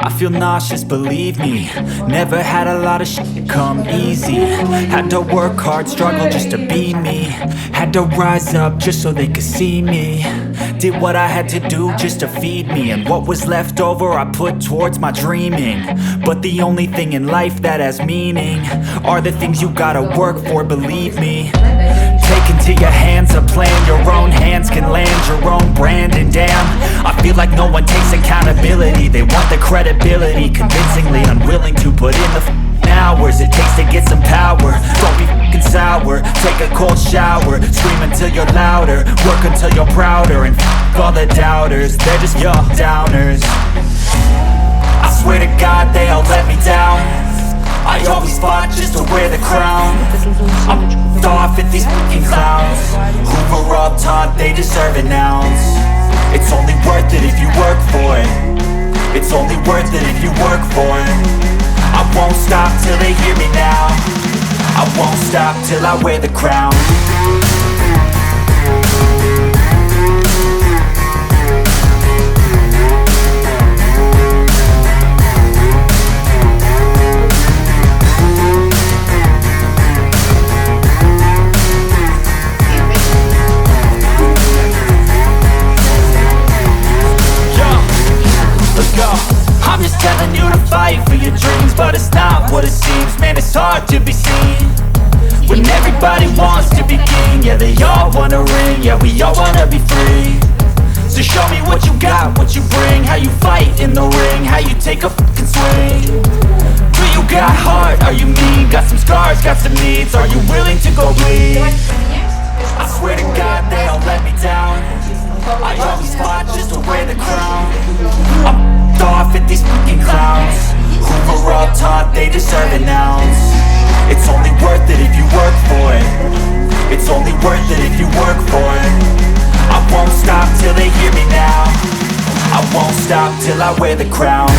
I feel nauseous, believe me. Never had a lot of shit come easy. Had to work hard, struggle just to be me. Had to rise up just so they could see me. Did what I had to do just to feed me. And what was left over I put towards my dreaming. But the only thing in life that has meaning are the things you gotta work for, believe me. Take into your hands a plan. Your own hands can land your own brand. And damn, I feel like no one takes accountability. They want the credibility, convincingly unwilling to put in the hours it takes to get some power. Don't be f***ing sour. Take a cold shower. Scream until you're louder. Work until you're prouder. And f*** all the doubters, they're just your downers. I swear to God they all let me down. I always fought just to wear the crown. I'm f***ed off at these f***ing clowns who were all taught they deserve an ounce. It's only worth it if you work for it. It's only worth it if you work for it. I won't stop till they hear me now. I won't stop till I wear the crown. I'm just telling you to fight for your dreams, but it's not what it seems. Man, it's hard to be seen when everybody wants to be king. Yeah, they all wanna ring, yeah, we all wanna be free. So show me what you got, what you bring, how you fight in the ring, how you take a fucking swing. Do you got heart, are you mean? Got some scars, got some needs, are you willing to go bleed? I swear to God they all let me down. I always fought just to wear the crown. I'm f***ed off at these fucking clowns who were all taught they deserve an ounce. It's only worth it if you work for it. It's only worth it if you work for it. I won't stop till they hear me now. I won't stop till I wear the crown.